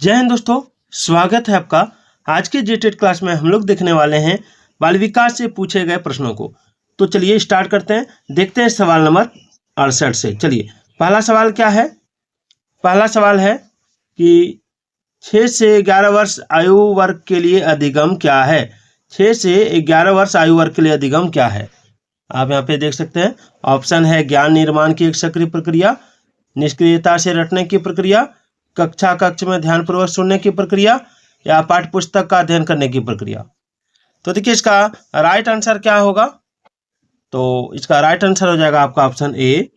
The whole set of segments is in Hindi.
जय हिंद दोस्तों, स्वागत है आपका। आज के जेटेड क्लास में हम लोग देखने वाले हैं बाल विकास से पूछे गए प्रश्नों को। तो चलिए स्टार्ट करते हैं, देखते हैं सवाल नंबर 68 से। चलिए पहला सवाल क्या है। पहला सवाल है कि 6 से 11 वर्ष आयु वर्ग के लिए अधिगम क्या है। 6 से 11 वर्ष आयु वर्ग के लिए अधिगम क्या है। आप यहाँ पे देख सकते हैं, ऑप्शन है ज्ञान निर्माण की एक सक्रिय प्रक्रिया, निष्क्रियता से रटने की प्रक्रिया, कक्ष में ध्यानपूर्वक सुनने की प्रक्रिया, या पाठ्य पुस्तक का अध्ययन करने की प्रक्रिया। तो देखिए इसका राइट आंसर क्या होगा। तो इसका राइट आंसर हो जाएगा आपका ऑप्शन ए।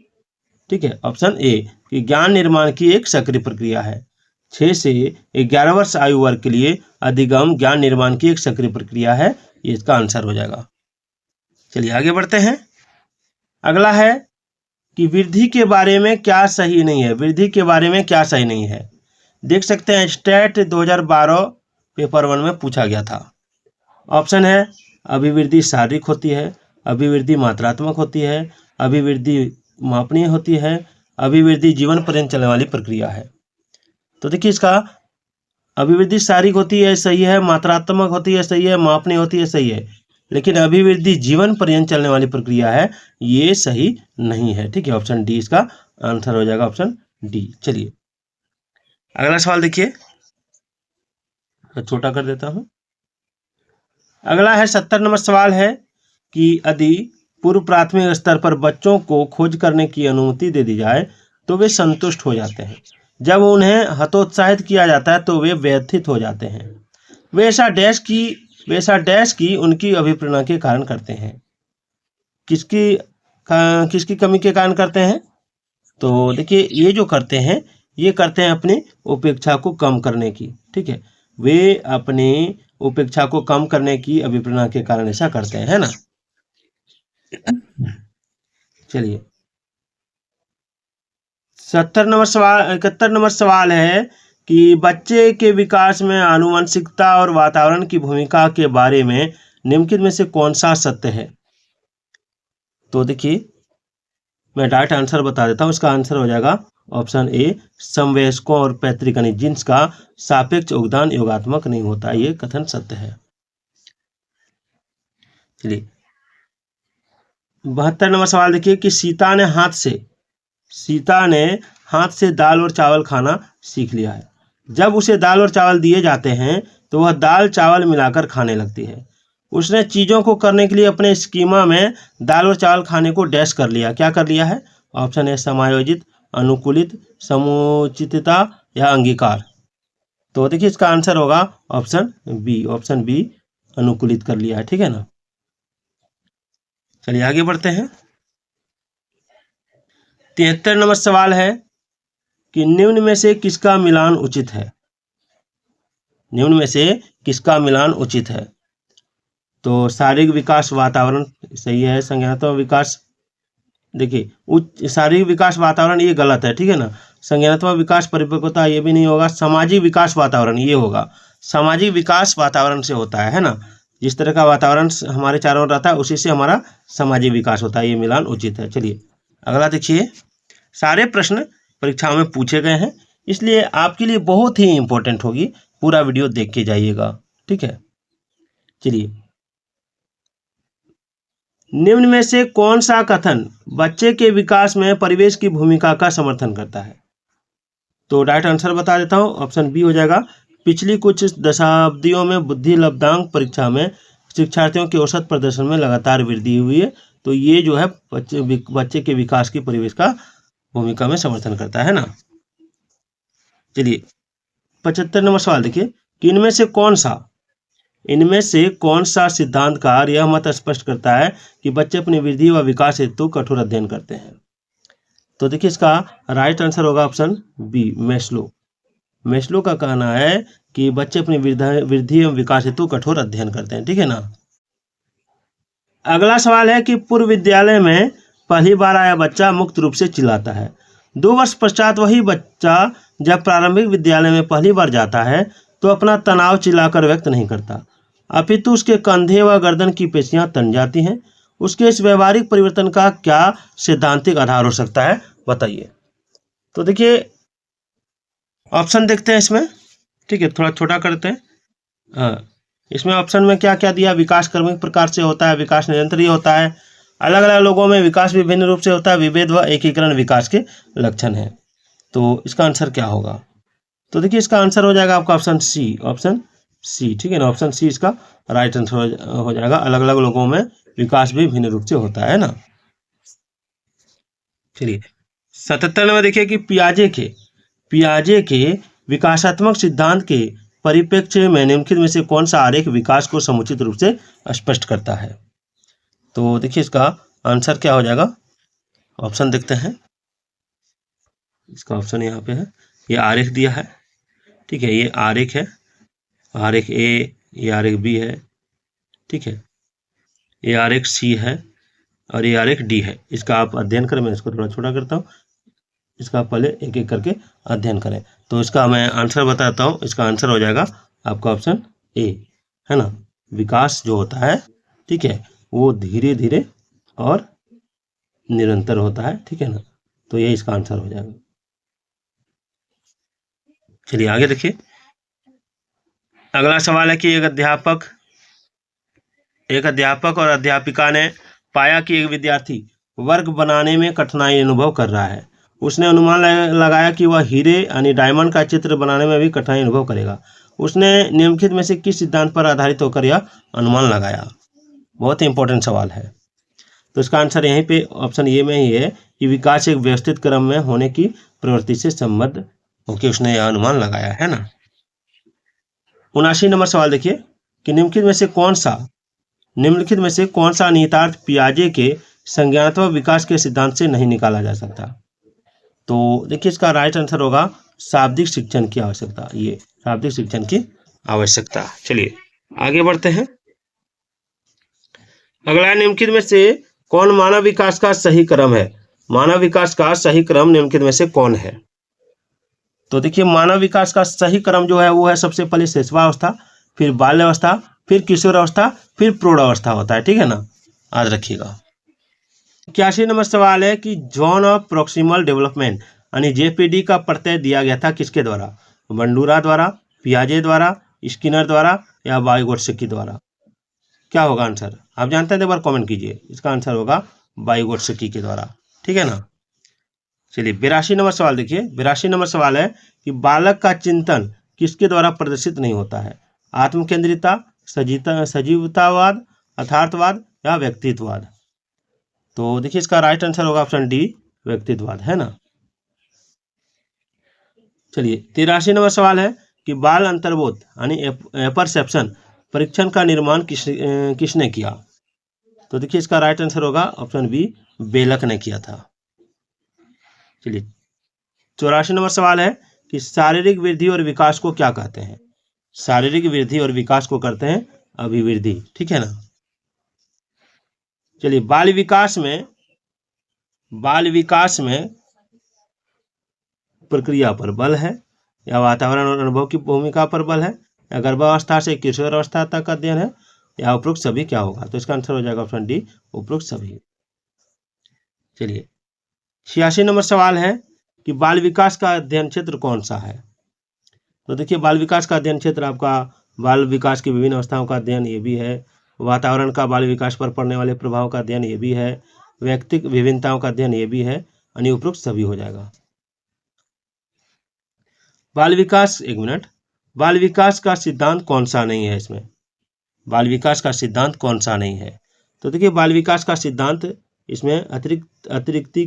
ठीक है, ऑप्शन ए कि ज्ञान निर्माण की एक सक्रिय प्रक्रिया है। 6 से 11 वर्ष आयु वर्ग के लिए अधिगम ज्ञान निर्माण की एक सक्रिय प्रक्रिया है, ये इसका आंसर हो जाएगा। चलिए आगे बढ़ते हैं। अगला है कि वृद्धि के बारे में क्या सही नहीं है। वृद्धि के बारे में क्या सही नहीं है, देख सकते हैं स्टेट 2012 पेपर 1 में पूछा गया था। ऑप्शन है अभिवृद्धि शारीरिक होती है, अभिवृद्धि मात्रात्मक होती है, अभिवृद्धि मापनीय होती है, अभिवृद्धि जीवन पर्यंत चलने वाली प्रक्रिया है। तो देखिए इसका अभिवृद्धि शारीरिक होती है सही है, मात्रात्मक होती है सही है, मापनीय होती है सही है, लेकिन अभिवृद्धि जीवन पर्यंत चलने वाली प्रक्रिया है, ये सही नहीं है। ठीक है, ऑप्शन डी इसका आंसर हो जाएगा, ऑप्शन डी। चलिए अगला सवाल देखिए, छोटा कर देता हूं। अगला है 70 नंबर सवाल है कि यदि पूर्व प्राथमिक स्तर पर बच्चों को खोज करने की अनुमति दे दी जाए तो वे संतुष्ट हो जाते हैं, जब उन्हें हतोत्साहित किया जाता है तो वे व्यथित हो जाते हैं। वे ऐसा डैश की उनकी अभिप्रेरणा के कारण करते हैं। किसकी कमी के कारण करते हैं। तो देखिए ये जो करते हैं, ये करते हैं अपनी उपेक्षा को कम करने की। ठीक है, वे अपनी उपेक्षा को कम करने की अभिप्रेरणा के कारण ऐसा करते हैं, है ना। चलिए 71 नंबर सवाल है कि बच्चे के विकास में आनुवंशिकता और वातावरण की भूमिका के बारे में निम्नलिखित में से कौन सा सत्य है। तो देखिए मैं डायरेक्ट आंसर बता देता हूँ, इसका आंसर हो जाएगा ऑप्शन ए, समवयस्कों और पैतृक जीन्स का सापेक्ष योगदान योगात्मक नहीं होता, ये कथन सत्य है। चलिए 72 नंबर सवाल देखिए कि सीता ने हाथ से दाल और चावल खाना सीख लिया है। जब उसे दाल और चावल दिए जाते हैं तो वह दाल चावल मिलाकर खाने लगती है। उसने चीज़ों को करने के लिए अपने स्कीमा में दाल और चावल खाने को डैश कर लिया। क्या कर लिया है। ऑप्शन है समायोजित, अनुकूलित, समुचितता या अंगीकार। तो देखिए इसका आंसर होगा ऑप्शन बी, अनुकूलित कर लिया है। ठीक है ना। चलिए आगे बढ़ते हैं। 73 नंबर सवाल है कि निम्न में से किसका मिलान उचित है। निम्न में से किसका मिलान उचित है। तो शारीरिक विकास वातावरण सही है, संज्ञानात्मक विकास, देखिए शारीरिक विकास वातावरण ये गलत है। ठीक है ना। संज्ञानात्मक विकास परिपक्वता ये भी नहीं होगा। सामाजिक विकास वातावरण ये होगा। सामाजिक विकास वातावरण से होता है ना। जिस तरह का वातावरण हमारे चारों ओर रहता है उसी से हमारा सामाजिक विकास होता है, ये मिलान उचित है। चलिए अगला देखिए, सारे प्रश्न परीक्षाओं में पूछे गए हैं, इसलिए आपके लिए बहुत ही इंपॉर्टेंट होगी, पूरा वीडियो देख के जाइएगा। ठीक है। चलिए निम्न में से कौन सा कथन बच्चे के विकास में परिवेश की भूमिका का समर्थन करता है। तो डायरेक्ट आंसर बता देता हूँ, ऑप्शन बी हो जाएगा। पिछली कुछ दशाब्दियों में बुद्धि लब्धांक परीक्षा में शिक्षार्थियों के औसत प्रदर्शन में लगातार वृद्धि हुई है। तो ये जो है बच्चे के विकास की परिवेश का भूमिका में समर्थन करता है ना। चलिए 75 नंबर सवाल देखिए कि इनमें से कौन सा सिद्धांतकार यह मत स्पष्ट करता है कि बच्चे अपनी वृद्धि व विकास हेतु कठोर अध्ययन करते हैं। तो देखिए इसका राइट आंसर होगा ऑप्शन बी, मेस्लो का कहना है कि बच्चे अपनी वृद्धि एवं विकास हेतु कठोर अध्ययन करते हैं। ठीक है ना। अगला सवाल है कि पूर्व विद्यालय में पहली बार आया बच्चा मुक्त रूप से चिल्लाता है। 2 वर्ष पश्चात वही बच्चा जब प्रारंभिक विद्यालय में पहली बार जाता है तो अपना तनाव चिल्लाकर व्यक्त नहीं करता, अपितु उसके कंधे व गर्दन की पेशियां तन जाती हैं। उसके इस व्यवहारिक परिवर्तन का क्या सैद्धांतिक आधार हो सकता है, बताइए। तो देखिए ऑप्शन देखते हैं इसमें। ठीक है, थोड़ा छोटा करते हैं। हाँ, इसमें ऑप्शन में क्या क्या दिया, विकास क्रमिक प्रकार से होता है, विकास निरंतरीय होता है, अलग अलग लोगों में विकास विभिन्न रूप से होता है, विभेद व एकीकरण विकास के लक्षण है। तो इसका आंसर क्या होगा? तो देखिए इसका आंसर हो जाएगा आपका ऑप्शन सी, ऑप्शन सी, ठीक है ना, ऑप्शन सी इसका राइट आंसर हो जाएगा। अलग अलग लोगों में विकास भी भिन्न रूप से होता है ना। चलिए 77 में देखिए कि पियाजे के विकासात्मक सिद्धांत के परिप्रेक्ष्य में निम्नलिखित में से कौन सा आरेख विकास को समुचित रूप से स्पष्ट करता है? तो देखिए इसका आंसर क्या हो जाएगा, ऑप्शन देखते हैं। इसका ऑप्शन यहाँ पे है, ये आरेख दिया है, ठीक है, ये आरेख है, आरेख ए, ये आरेख बी है, ठीक है, ये आरेख सी है और ये आरेख डी है। इसका आप अध्ययन करें, मैं इसको थोड़ा छोटा करता हूँ, इसका पहले एक एक करके अध्ययन करें। तो इसका मैं आंसर बताता हूँ, इसका आंसर हो जाएगा आपका ऑप्शन ए, है ना। विकास जो होता है, ठीक है, वो धीरे धीरे और निरंतर होता है, ठीक है ना। तो ये इसका आंसर हो जाएगा। चलिए आगे देखिए, अगला सवाल है कि एक अध्यापक और अध्यापिका ने पाया कि एक विद्यार्थी वर्ग बनाने में कठिनाई अनुभव कर रहा है। उसने अनुमान लगाया कि वह हीरे यानी डायमंड का चित्र बनाने में भी कठिनाई अनुभव करेगा। उसने निम्नलिखित में से किस सिद्धांत पर आधारित होकर यह अनुमान लगाया? बहुत ही इंपॉर्टेंट सवाल है। तो इसका आंसर यहीं पे ऑप्शन ए में ही है कि विकास एक व्यवस्थित क्रम में होने की प्रवृत्ति से संबद्ध होकर उसने यह अनुमान लगाया, है ना। 79 नंबर सवाल देखिए कि निम्नलिखित में से कौन सा निहितार्थ पियाजे के संज्ञानात्मक विकास के सिद्धांत से नहीं निकाला जा सकता? तो देखिए इसका राइट आंसर होगा शाब्दिक शिक्षण की आवश्यकता, ये शाब्दिक शिक्षण की आवश्यकता। चलिए आगे बढ़ते हैं। अगला निम्नलिखित में से कौन मानव विकास का सही क्रम है? मानव विकास का सही क्रम निम्नलिखित में से कौन है? तो देखिए मानव विकास का सही क्रम जो है वो है सबसे पहले शिशुवावस्था, फिर बाल्यावस्था, फिर किशोरावस्था, फिर प्रौढ़ावस्था होता है, ठीक है ना, याद रखिएगा। 81 नंबर सवाल है कि जोन ऑफ प्रोक्सिमल डेवलपमेंट यानी जेपीडी का प्रत्यय दिया गया था किसके द्वारा? बंडूरा द्वारा, पियाजे द्वारा, स्किनर द्वारा या वाइगोत्स्की द्वारा? क्या होगा आंसर? आप जानते हैं तो एक बार कमेंट कीजिए। इसका आंसर होगा वाइगोत्स्की के द्वारा, ठीक है ना। चलिए 82 नंबर सवाल देखिए, 82 नंबर सवाल है कि बालक का चिंतन किसके द्वारा प्रदर्शित नहीं होता है? आत्मकेंद्रिता, सजीवतावाद, यथार्थवाद या व्यक्तित्ववाद? तो देखिए इसका राइट आंसर होगा ऑप्शन डी, व्यक्तित्ववाद, है ना। चलिए 83 नंबर सवाल है कि बाल अंतर्बोध यानी एपरसेप्शन परीक्षण का निर्माण किसने किया? तो देखिए इसका राइट आंसर होगा ऑप्शन बी, बेलक ने किया था। चलिए 84 नंबर सवाल है कि शारीरिक वृद्धि और विकास को क्या कहते हैं? शारीरिक वृद्धि और विकास को करते हैं अभिवृद्धि, ठीक है ना। चलिए बाल विकास में प्रक्रिया पर बल है या वातावरण और अनुभव की भूमिका पर बल है या गर्भावस्था से किशोरावस्था तक अध्ययन है या उपरोक्त सभी? क्या होगा? तो इसका आंसर हो जाएगा ऑप्शन डी, उपरोक्त सभी। चलिए 86 नंबर सवाल है कि बाल विकास का अध्ययन क्षेत्र कौन सा है? तो देखिए बाल विकास का अध्ययन क्षेत्र आपका बाल विकास की विभिन्न अवस्थाओं का अध्ययन ये भी है, वातावरण का बाल विकास पर पड़ने वाले प्रभाव का अध्ययन ये भी है, व्यक्तिगत विभिन्नताओं का अध्ययन ये भी है, यानी उपरोक्त सभी हो जाएगा। बाल विकास का सिद्धांत कौन सा नहीं है? इसमें बाल विकास का सिद्धांत कौन सा नहीं है? तो देखिए बाल विकास का सिद्धांत इसमें अतिरिक्त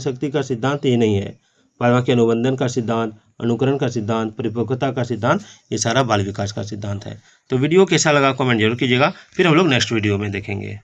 शक्ति का सिद्धांत ये नहीं है। वाक्य अनुबंधन का सिद्धांत, अनुकरण का सिद्धांत, परिपक्वता का सिद्धांत, ये सारा बाल विकास का सिद्धांत है। तो वीडियो कैसा लगा कमेंट जरूर कीजिएगा, फिर हम लोग नेक्स्ट वीडियो में देखेंगे।